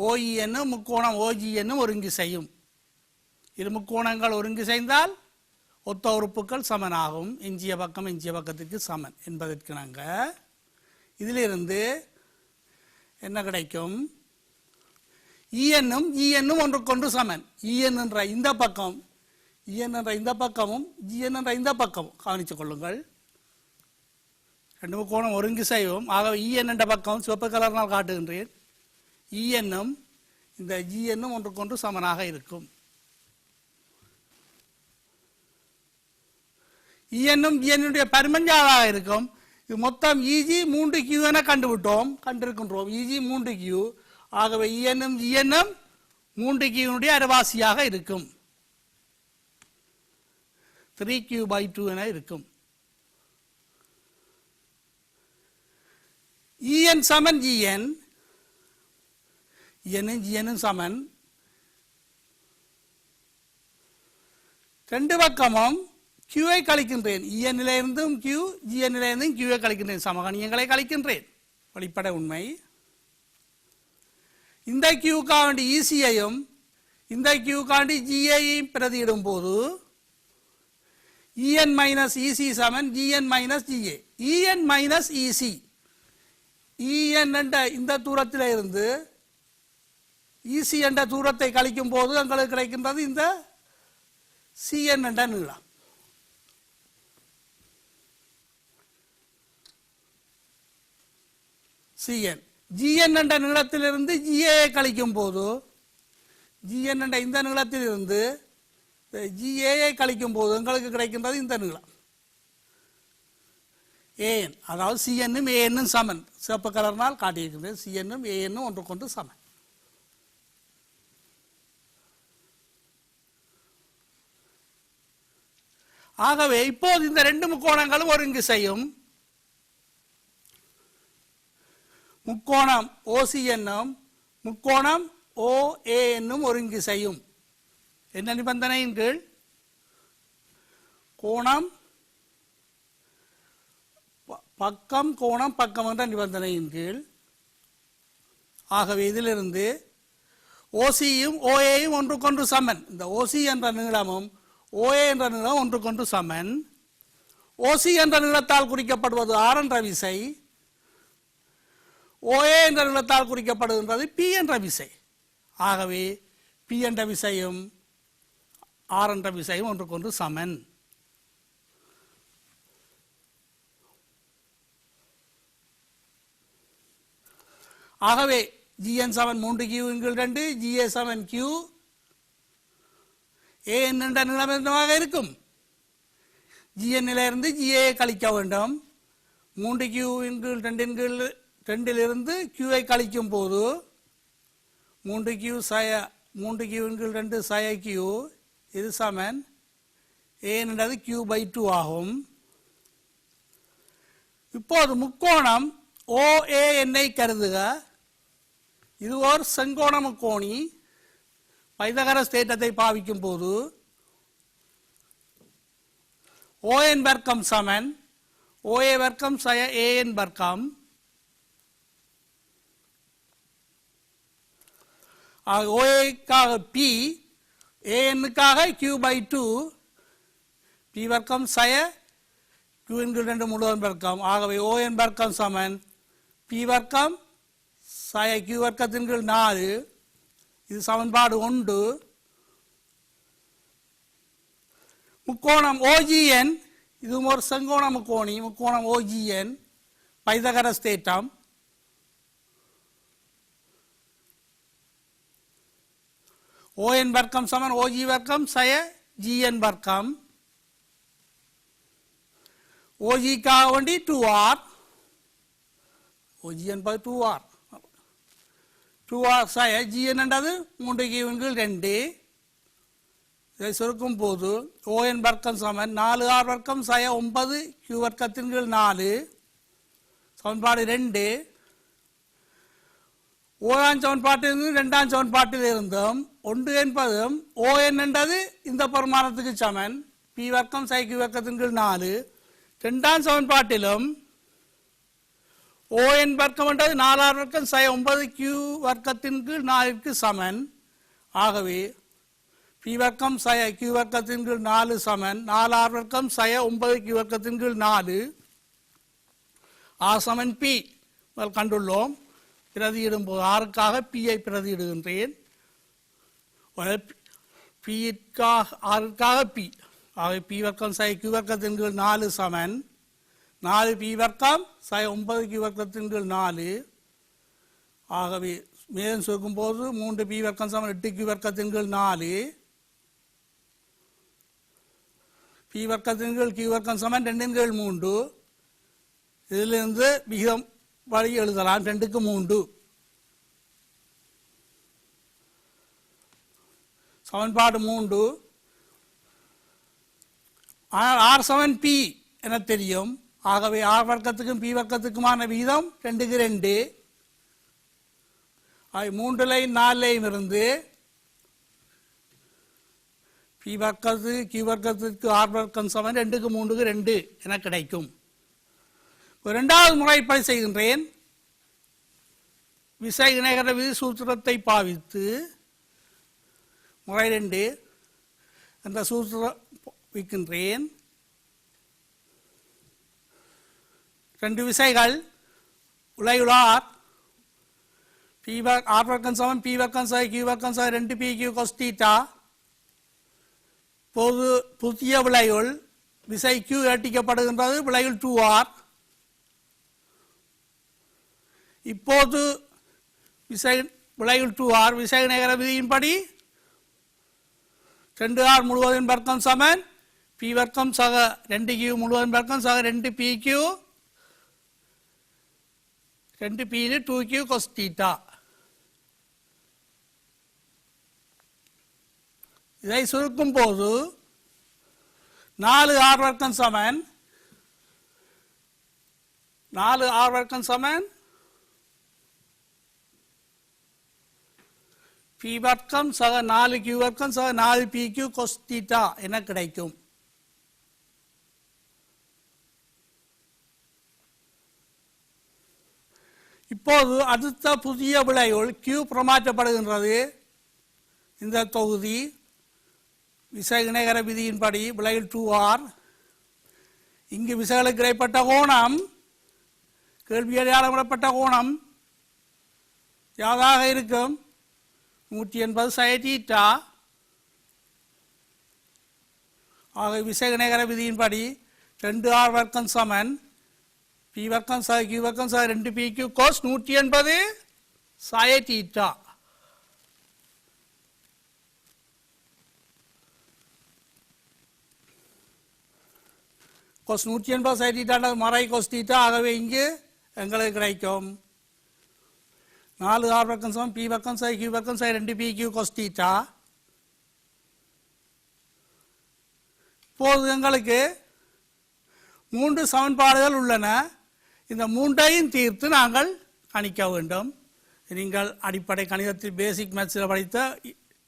OE என்னும் முக்கோணம் OG என்னும் ஒருங்கு செய்யும். இரு முக்கோணங்கள் ஒருங்கு செய்தால் ஒத்த உறுப்புகள் சமனாகும். எஞ்சிய பக்கம் எஞ்சிய பக்கத்துக்கு சமன் என்பதற்கு நாங்கள் இதிலிருந்து என்ன கிடைக்கும்? ENனும் GNனும் ஒன்றுக்கொன்று சமன். EN என்ற இந்த பக்கம் EN என்ற இந்த பக்கமும் GN என்ற இந்த பக்கமும் கவனித்துக் கொள்ளுங்கள். ரெண்டு முக்கோணம் ஒருங்கு செய்வோம். ஆகவே EN என்ற பக்கம் சிவப்பு கலர்னால் காட்டுகின்றேன். ENனும் இந்த GNனும் ஒன்றுக்கொன்று சமனாக இருக்கும். ENனும் GNனுடைய பரிமஞ்சாதாக இருக்கும். இது மொத்தம் EG 3Q என கண்டிருக்கின்றோம். EG 3Q. ஆகவே ENனும் GNனும் 3Qனுடைய அரைவாசியாக இருக்கும். 3Q/2 என இருக்கும். EN சமன் GN. ENனும் GNனும் சமன். ரெண்டு பக்கமும் Qஐ கழிக்கின்றேன். ENனிலிருந்தும் Q, GNனிலிருந்தும் Qஐ கழிக்கின்றேன். சமகணியங்களை கழிக்கின்றேன். வெளிப்படை உண்மை. இந்த Qக்காண்டி ECயையும் இந்த Qக்காண்டி GAயையும் பிரதியிடும் போது EN மைனஸ் EC சமன் GN minus GA. EN minus EC. EN என்ற இந்த தூரத்தில் இருந்து EC என்ற தூரத்தை கழிக்கும் போது எங்களுக்கு கிடைக்கின்றது இந்த CN என்ற நீளம். CN. GN என்ற நீளத்திலிருந்து GAயை கழிக்கும் போது GN என்ற இந்த நீளத்திலிருந்து GAயை கழிக்கும் போது எங்களுக்கு கிடைக்கின்றது இந்த நீளம் AN. அதாவது CNனும் ANனும் சமன். சிவப்பு கலர்னால் காட்டியிருக்கின்றது. CNனும் ANனும் ஒன்றுக்கொன்று சமன். ஆகவே இப்போது இந்த ரெண்டு முக்கோணங்களும் ஒருங்கு செய்யும். முக்கோணம் OC என்னும் முக்கோணம் OA என்னும் ஒருங்கு செய்யும். என்ன நிபந்தனையின் கீழ்? கோணம் பக்கம் கோணம் பக்கம் என்ற நிபந்தனையின் கீழ். ஆகவே இதிலிருந்து OCயும் OAயும் ஒன்றுக்கொன்று சமன். இந்த OC என்ற நீளமும் OA என்ற நீளம் ஒன்றுக்கொன்று சமன். OC என்ற நீளத்தால் குறிக்கப்படுவது R என்ற விசை. OA என்ற நீளத்தால் குறிக்கப்படுகின்றது P என்ற விசை. ஆகவே P என்ற விசையும் R என்ற விசையும் ஒன்றுக்கொன்று சமன். ஆகவே GN Saman 3Q/2, GA Saman Q. AN என்ற நீளம் என்னவாக இருக்கும்? GNலிருந்து GAயை கழிக்க வேண்டும். 3Q/2 Qஐ கழிக்கும் போது 3Q/2 சய Q இது சமன் AN என்றது Q/2 ஆகும். இப்போது முக்கோணம் OAN ஐ கருதுக. இது ஒரு செங்கோண முக்கோணி. பைதகரஸ் தேற்றத்தை பாவிக்கும் போது ON வர்க்கம் சமன் OA வர்க்கம் சய AN வர்க்கம் OAக்காக P ANக்காக Q/2 P வர்க்கம் சய Q என்கிற 2 முழுவதும் வர்க்கம். ஆகவே ON வர்க்கம் சமன் P வர்க்கம் சய Q வர்க்கத்தின் கீழ் 4. இது சமன்பாடு 1. முக்கோணம் OGN இதுவும் ஒரு செங்கோண முக்கோணம் OGN பைதகரஸ் தேற்றம். ON வர்க்கம் சமன் OG வர்க்கம் சய GN வர்க்கம். OGக்காக வேண்டி 2R OGN 2R 2R சய GN என்றது 3Q/2. இதை சுருக்கும் போது ON வர்க்கம் சமன் 4R வர்க்கம் சய 9Q வர்க்கத்தின் கீழ் 4 சமன்பாடு 2. ஓராம் சமன்பாட்டிலிருந்து 2ஆம் சமன்பாட்டில் இருந்தும் 1 என்பதும் ON என்றது இந்த பரிமாணத்துக்கு சமன் P வர்க்கம் சய Q வர்க்கத்தின் கீழ் 4. 2ஆம் சமன்பாட்டிலும் ON வர்க்கம் என்றது 4R வர்க்கம் சய 9Q வர்க்கத்தின் கீழ் 4ற்கு சமன். ஆகவே P வர்க்கம் சய Q வர்க்கத்தின் கீழ் 4 சமன் 4R வர்க்கம் சய 9Q வர்க்கத்தின் கீழ் 4. R சமன் P கண்டுள்ளோம். பிரதியிடும் போது ஆறுக்காக P-ஐ பிரதியிடுகின்றேன். ஆறுக்காக P. ஆகவே P வர்க்கம் சய Q வர்க்கத்தின் கீழ் 4 சமன் 4 P வர்க்கம் சய 9Q வர்க்கத்தின் கீழ் 4. ஆகவே மேலும் சுருக்கும் போது 3 P வர்க்கம் சமன் 8Q வர்க்கத்தின் கீழ் 4. P வர்க்கத்தின் கீழ் Q வர்க்கம் சமன் 2/3. இதிலிருந்து விகிதம் வழி எழுதலாம் 2/3. சமன்பாடு 3. ஆனால் R சமன் P என தெரியும். ஆகவே R வர்க்கத்துக்கும் P வர்க்கத்துக்குமான விகிதம் 2/2. 3லையும் 4லையும் இருந்து P வர்க்கத்து Q வர்க்கத்திற்கு R வர்க்கம் சமன் 2/3 என கிடைக்கும். இரண்டாவது முறைப்படி செய்கின்றேன். விசை இணைகர விதி சூத்திரத்தை பாவித்து முறை 2 என்ற சூத்திரம் வைக்கின்றேன். 2 விசைகள் உலையுளார் R வர்க்கம் சமன் P வர்க்கம் சய Q வர்க்கம் சய 2PQ cos θ. இப்போது புதிய விளையுள் விசை Q இரட்டிக்கப்படுகின்றது. விளையுள் 2R. இப்போது விளையுள் 2R விசை இணைகர விதியின்படி 2R முழுவதின் வர்க்கம் சமன் P வர்க்கம் சக 2Q முழுவதின் வர்க்கம் சக 2PQ 2P 2Q cos θ. இதை சுருக்கும் போது 4R வர்க்கம் சமன் 4R வர்க்கம் சமன் P வர்க்கம் சக 4Q வர்க்கம் சக 4PQ cos θ என கிடைக்கும். இப்போது அடுத்த புதிய விளையுள் Q பிரமாற்றப்படுகின்றது. இந்த தொகுதி விசை இணைகர விதியின்படி விளையுள் 2R. இங்கு விசைகளுக்கு இடைப்பட்ட கோணம் கேள்வியில் அளவிடப்பட்ட கோணம் யாதாக இருக்கும்? 180 sin θ. ஆக விசை இணைகர விதியின்படி 2R வர்க்கம் சமன் P வர்க்கம் சக Q வர்க்கம் சக 2PQ cos 180 sin θ. cos 180 sin θ மறை cos θ. ஆகவே இங்கு எங்களுக்கு கிடைக்கும் 4R வர்க்கம் சமன் P வர்க்கம் சக Q வர்க்கம் சக 2PQ cos θ. இப்போது எங்களுக்கு 3 சமன்பாடுகள் உள்ளன. இந்த 3ஐயும் தீர்த்து நாங்கள் கணிக்க வேண்டும். நீங்கள் அடிப்படை கணிதத்தில் பேசிக் மேத்ஸில் படித்த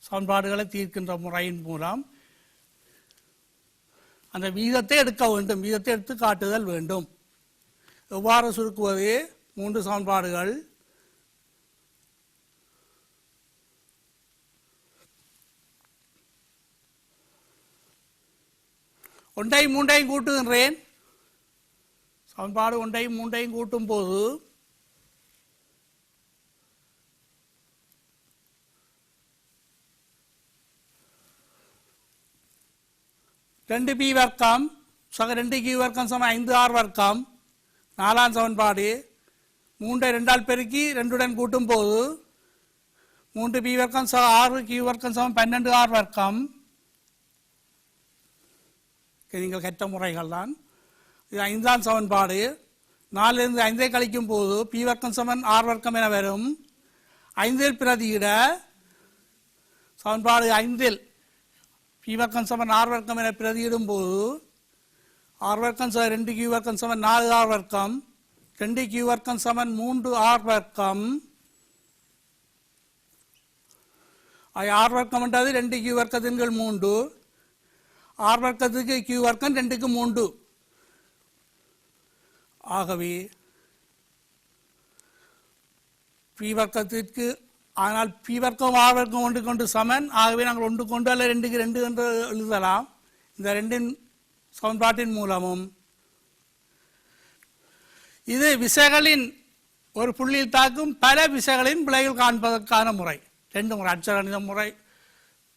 சமன்பாடுகளை தீர்க்கின்ற முறையின் மூலம் அந்த வீதத்தை எடுக்க வேண்டும், வீதத்தை எடுத்து காட்டுதல் வேண்டும். எவ்வாறு சுருக்குவது? 3 சமன்பாடுகள். ஒன்றையும் மூன்றையும் கூட்டுகின்றேன். சமன்பாடு ஒன்றையும் மூன்றையும் கூட்டும் போது ரெண்டு பி வர்க்கம் சக 2q வர்க்கம் சம 5r வர்க்கம் 4ஆம் சமன்பாடு. 3ஐ 2ஆல் பெருக்கி 2உடன் கூட்டும் போது 3p வர்க்கம் சக 6q வர்க்கம் சமம் 12r வர்க்கம். நீங்கள் கற்ற முறைகள் தான். இது 5ஆம் சமன்பாடு. 4லிருந்து 5ஐ கழிக்கும் போது p வர்க்கம் சமன் r வர்க்கம் என வரும். 5இல் பிரதியிட சமன்பாடு 5இல் p வர்க்கம் சமன் r வர்க்கம் என பிரதியிடும் போது r வர்க்கம் சமன் 2q வர்க்கம் சமன் 4r வர்க்கம், 2q வர்க்கம் சமன் 3r வர்க்கம். r வர்க்கம் என்றது 2q வர்க்கத்தின் கீழ் 3, r வர்க்கத்துக்கு q வர்க்கம் 2க்கு 3. ஆகவே p வர்க்கத்திற்கு, ஆனால் p வர்க்கம் r வர்க்கம் ஒன்றுக்கு ஒன்று சமன். ஆகவே நாங்கள் ஒன்றுக்கு ஒன்று அல்ல 2க்கு 2 என்று எழுதலாம். இந்த 2இன் சமன்பாட்டின் மூலமும் இது விசைகளின் ஒரு புள்ளியில் தாக்கும் பல விசைகளின் விளைவில் காண்பதற்கான முறை. 2 முறை, அட்சரகணித முறை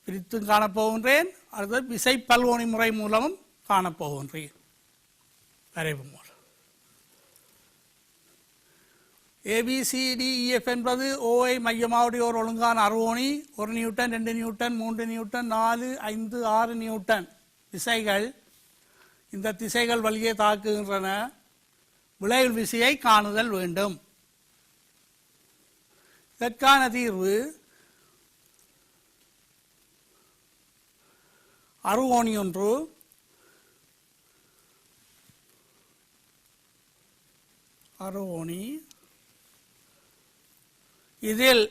பிரித்தும் காணப்போகின்றேன். அடுத்தது விசை பல்கோணி முறை மூலமும் காணப்போகின்றேன். வரைவு முறை ABCDEF என்பது OI மையமாவுடைய ஒரு ஒழுங்கான அறுகோணி. 1 நியூட்டன், 2 நியூட்டன், 3 நியூட்டன், 4, 5, 6 நியூட்டன் விசைகள் இந்த திசைகள் வழியே தாக்குகின்றன. விளைவு விசையை காணுதல் வேண்டும். இதற்கான தீர்வு அறுகோணி ஒன்று, அறுகோணி, இதில்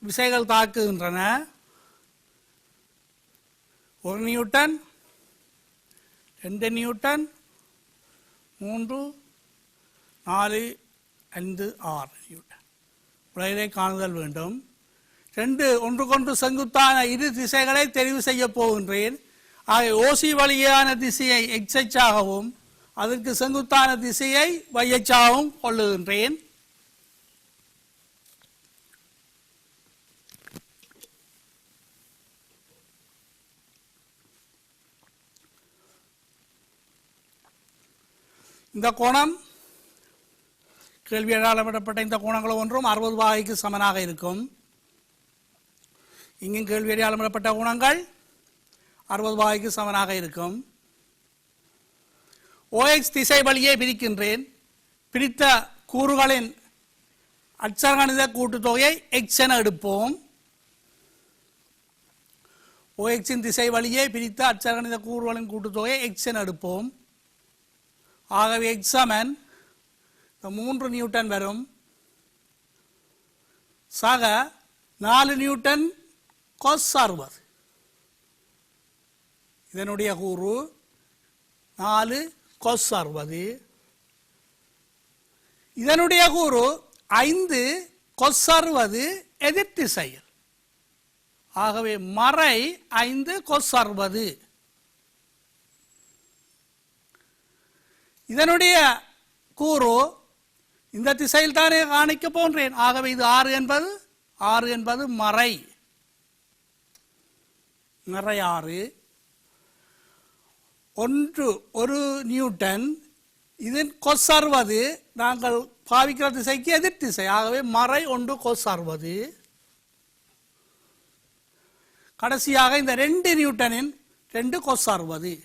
விசைகள் தாக்குகின்றன. 1 நியூட்டன், 2 நியூட்டன், 3, 4, 5, 6 நியூட்டன் விளைவை காணுதல் வேண்டும். 2 ஒன்றுக்கொன்று செங்குத்தான இரு திசைகளை தெரிவு செய்ய போகின்றேன். ஆக ஓசி வழியான திசையை எக்ஸ் அச்சாகவும் அதற்கு செங்குத்தான திசையை y அச்சாகவும் கொள்ளுகின்றேன். இந்த கோணம் கேள்வியால் அளவிடப்பட்ட இந்த கோணங்கள் ஒன்றும் 60 பாகைக்கு சமனாக இருக்கும். இங்கும் கேள்வியால் அளவிடப்பட்ட கோணங்கள் 60 பாகைக்கு சமனாக இருக்கும். OX திசை வழியே பிரிக்கின்றேன். பிரித்த கூறுகளின் அட்சரகணித கூட்டுத்தொகையை x என எடுப்போம். OX திசை வழியே பிரித்த அட்சரகணித கூறுகளின் கூட்டுத்தொகையை x என எடுப்போம். ஆகவே x சமன் 3 நியூட்டன் வரும். சக 4 நியூட்டன் cos 60. இதனுடைய கூறு 4 cos 60. இதனுடைய கூறு 5 cos 60 எதிர் திசையில். ஆகவே மறை 5 cos 60. இதனுடைய கூறு இந்த திசையில் தானே காணிக்க போன்றேன். ஆகவே இது 6 என்பது மறை 6. 1 நியூட்டன், இதன் cos 60 நாங்கள் பாவிக்கிற திசைக்கு எதிர் திசை. ஆகவே மறை 1 cos 60. கடைசியாக இந்த 2 நியூட்டனின் 2 cos 60.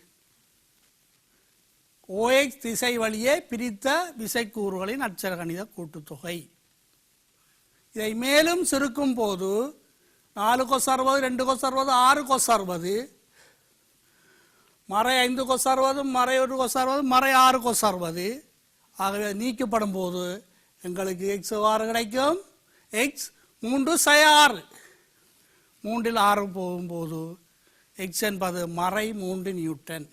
OX திசை வழியே பிரித்த விசைக்கூறுகளின் அட்சரகணித கூட்டுத்தொகை. இதை மேலும் சுருக்கும் போது 4 cos 60, 2 cos 60, 6 cos 60, மறை 5 cos 60, மறை 1 cos 60, மறை 6 cos 60. ஆகவே நீக்கப்படும் போது எங்களுக்கு x 6 கிடைக்கும். x 3 sin 6, 3 6 போகும்போது எக்ஸ் என்பது மறை 3 நியூட்டன்.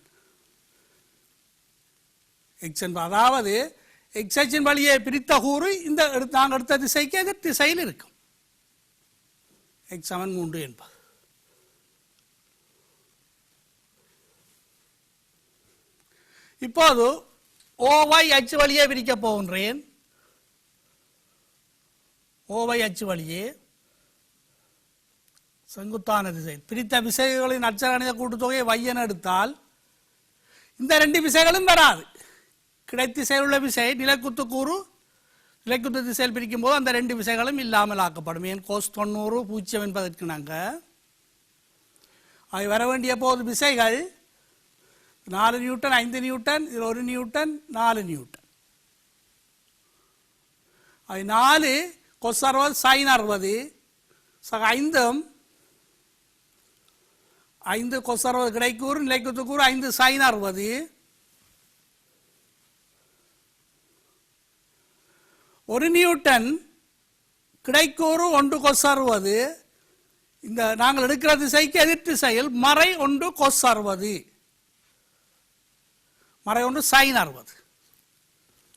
எக்ஸ் என்பது அதாவது எக்ஸ் அச்சின் வழியே பிரித்த கூறு இந்த நாங்கள் எடுத்த திசைக்கு எதிர் திசையில் இருக்கும். எக்ஸ் சமன் 3 என்பது. இப்போது ஓவை அச்சு வழியே பிரிக்க போகின்றேன். ஓவை அச்சு வழியே செங்குத்தான திசை பிரித்த விசைகளின் அச்சகணித கூட்டுத்தொகையை y என எடுத்தால் இந்த 2 விசைகளும் வராது. கிடைத்திசையில் உள்ள விசை நிலைக்குத்து கூறு நிலைக்குத்து திசையில் பிரிக்கும் போது அந்த 2 விசைகளும் இல்லாமல் ஆக்கப்படும். ஏன் கோஸ் 90 0 என்பதற்கு நாங்கள் அவை வர வேண்டிய போது விசைகள் 4 நியூட்டன் 5 நியூட்டன் இதில் 1 நியூட்டன் 4 நியூட்டன். அது 4 கொஸ் 60 சைன் 60 5 கொஸ் 60 கிடைக்கூறு நிலைக்குத்துக்கூறு 5 சைன் 60 1 நியூட்டன் கிடைக்கூறு 1 கொஸ் 60 இந்த நாங்கள் எடுக்கிற திசைக்கு எதிர் திசையில் மறை 1 கொஸ் 60 மறை 1 சைன் 60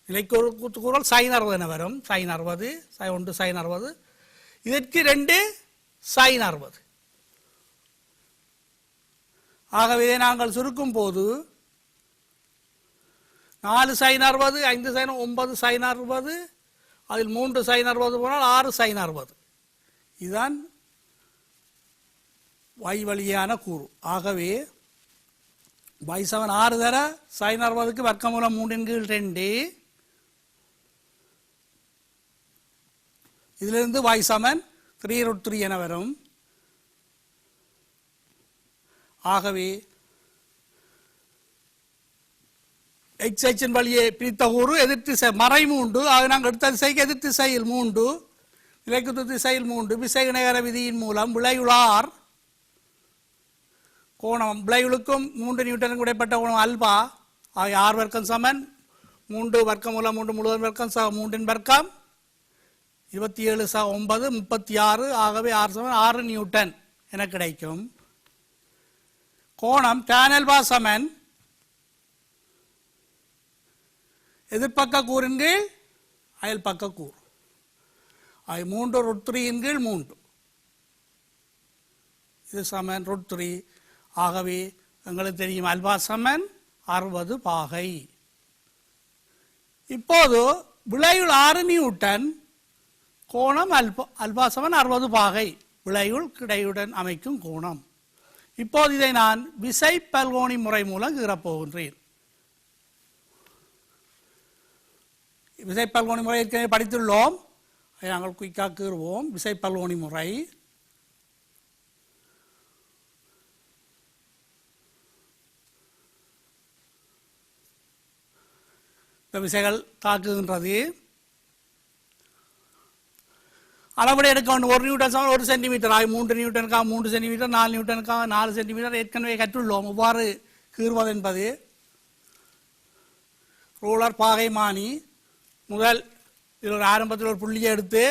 நிலைக்குத்துக்கூறல் சைன் 60 என வரும். சைன் 60 1 சைன் 60 இதற்கு 2 சைன் 60. ஆகவே நாங்கள் சுருக்கும் போது 4 சைன் 60 5 சைன் 9 சைன் 60 அதில் 3 சைன் 60 போனால் 6 சைன் 60. இதுதான் y வழியான கூறு. ஆகவே y7 6 தர சைன் 60க்கு வர்க்கமூலம் 3/2 இதிலிருந்து y7 3√3 என வரும். ஆகவே எக்ஸ் அச்சின் வழியே பிரித்த கூறு எதிர் திசை மறை 3 ஆக நாங்கள் எடுத்த திசைக்கு எதிர் திசையில் 3 நிலைக்குத்து திசையில் 3 விசை இணைகர விதியின் மூலம் விளையுளார் கோணம் விளையுளுக்கும் 3 நியூட்டனுக்கும் இடைப்பட்ட கோணம் அல்பா ஆகிய 6 வர்க்கம் சமன் 3 வர்க்கமூலம் 3 முழுவதும் வர்க்கம் 3 வர்க்கம் 27 9 36 ஆகவே 6 சமன் 6 நியூட்டன் என கிடைக்கும். கோணம் tan அல்பா சமன் எதிர்பக்க கூறின் கீழ் அயல் பக்க கூறு 3√3 இன் கீழ் 3 இது சமன் √3. ஆகவே எங்களுக்கு தெரியும் அல்பா சமன் 60 பாகை. இப்போது விளையுள் 6 நியூட்டன் கோணம் அல்பா சமன் 60 பாகை விளையுள் கிடையுடன் அமைக்கும் கோணம். இப்போது இதை நான் விசை பல்கோணி முறை மூலம் கீறப்போகின்றேன். விசை பல்கோணி முறை ஏற்கனவே படித்துள்ளோம். அதை நாங்கள் குயிக்காக கீறுவோம். விசை பல்கோணி முறை இந்த விசைகள் தாக்குகின்றது. அளவிட எடுக்க வேண்டும். 1 நியூட்டன் சமன் 1 சென்டிமீட்டர் ஆகி 3 நியூட்டனுக்காக 3 சென்டிமீட்டர் 4 நியூட்டனுக்காக 4 சென்டிமீட்டர் ஏற்கனவே கற்றுள்ளோம். எவ்வாறு கீறுவது என்பது ரூலர் பாகைமானி முதல் இதில் ஒரு ஆரம்பத்தில் ஒரு புள்ளியை எடுத்து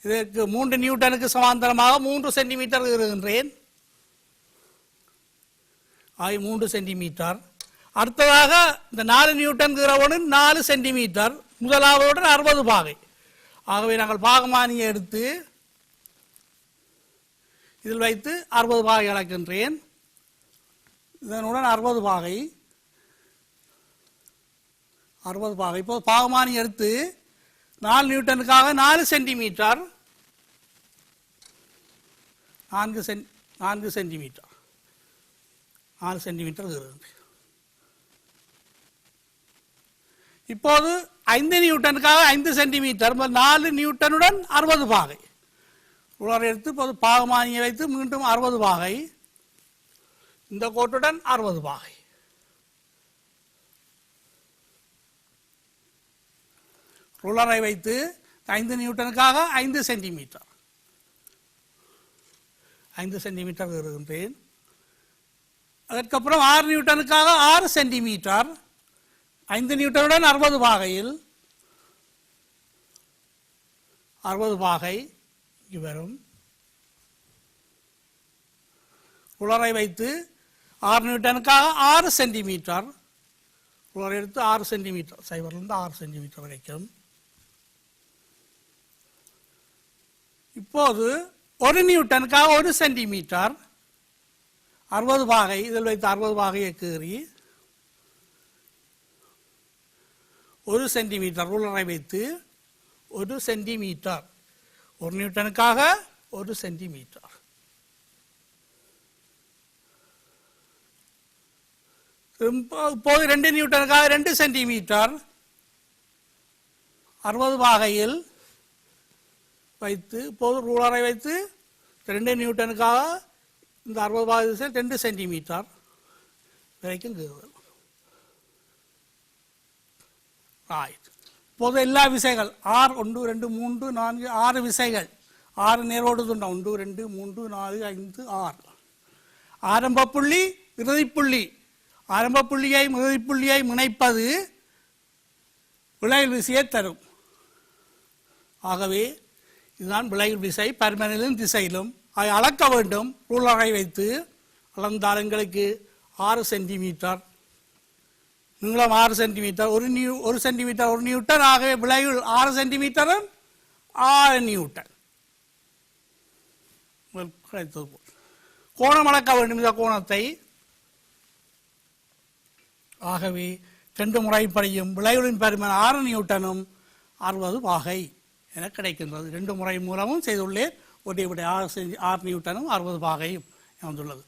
இதற்கு 3 நியூட்டனுக்கு சமாந்தரமாக 3 சென்டிமீட்டர் கீறுகின்றேன். ஆகி 3 சென்டிமீட்டர். அடுத்ததாக இந்த 4 நியூட்டன் கீறவுடன் 4 சென்டிமீட்டர் முதலாவதுடன் 60 பாகை. ஆகவே நாங்கள் பாகமானியை எடுத்து இதில் வைத்து 60 பாகை அளக்கின்றேன். இதனுடன் 60 பாகை இப்போது பாகமானி எடுத்து 4 நியூட்டனுக்காக 4 சென்டிமீட்டர் 4 சென்டிமீட்டர் 4 சென்டிமீட்டர் கீறுகின்றேன். இப்போது 5 நியூட்டனுக்காக 5 சென்டிமீட்டர் 4 நியூட்டனுடன் 60 பாகை உலர் எடுத்து இப்போது பாகமானியை வைத்து மீண்டும் 60 பாகை இந்த கோட்டுடன் 60 பாகை. ரூலரை வைத்து 5 நியூட்டனுக்காக 5 சென்டிமீட்டர் 5 சென்டிமீட்டர் கீறுகின்றேன். அதற்கப்புறம் 6 நியூட்டனுக்காக 6 சென்டிமீட்டர் 5 நியூட்டனுடன் 60 பாகையில் 60 பாகை இங்கே வரும். உலரை வைத்து 6 நியூட்டனுக்காக 6 சென்டிமீட்டர் உலரை எடுத்து 6 சென்டிமீட்டர் 0லிருந்து 6 சென்டிமீட்டர் வரைக்கும். இப்போது 1 நியூட்டனுக்காக 1 சென்டிமீட்டர் 60 பாகை இதில் வைத்து 60 பாகையை கீறி 1 சென்டிமீட்டர் உலரை வைத்து 1 சென்டிமீட்டர் 1 நியூட்டனுக்காக 1 சென்டிமீட்டர். இப்போது 2 நியூட்டனுக்காக 2 சென்டிமீட்டர் 60 பாகையில் வைத்து இப்போது ரூலரை வைத்து 2 நியூட்டனுக்காக இந்த 60 பாகை 2 சென்டிமீட்டர் வரைக்கும் கீறுதல். இப்போது எல்லா விசைகள் 6 1 2 3 4 6 விசைகள் 6 நேரோடு துண்டம் 1 2 3 4 5 6 ஆரம்ப புள்ளி இறுதிப்புள்ளி. ஆரம்ப புள்ளியை இறுதிப்புள்ளியை முனைப்பது விளைவு விசையை தரும். ஆகவே இதுதான் விளைவு விசை. பருமனிலும் திசையிலும் அதை அளக்க வேண்டும். ரூலரை வைத்து அளந்தால் எங்களுக்கு 6 சென்டிமீட்டர் நீளம் 6 சென்டிமீட்டர் 1 சென்டிமீட்டர் 1 நியூட்டன். ஆகவே விளைவு 6 சென்டிமீட்டரும் 6 நியூட்டன் கிடைத்தது போல். கோணம் அளக்க வேண்டும் இந்த கோணத்தை. ஆகவே 2 முறைப்படியும் விளைவுகளின் பருமன் 6 நியூட்டனும் 60 பாகை என கிடைக்கின்றது. 2 முறை மூலமும் செய்துள்ளேன். ஒரே விட 6 நியூட்டனும் 60 பாகையும் வந்துள்ளது.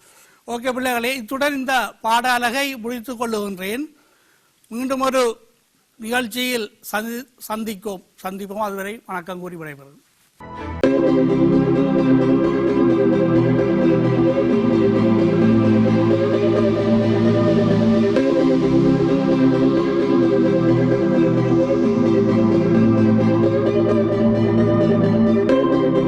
ஓகே பிள்ளைகளே, இத்துடன் இந்த பாட அலகை முடித்துக் கொள்ளுகின்றேன். மீண்டும் ஒரு நிகழ்ச்சியில் சந்திப்போம். அதுவரை வணக்கம் கூறி விடைபெறும்.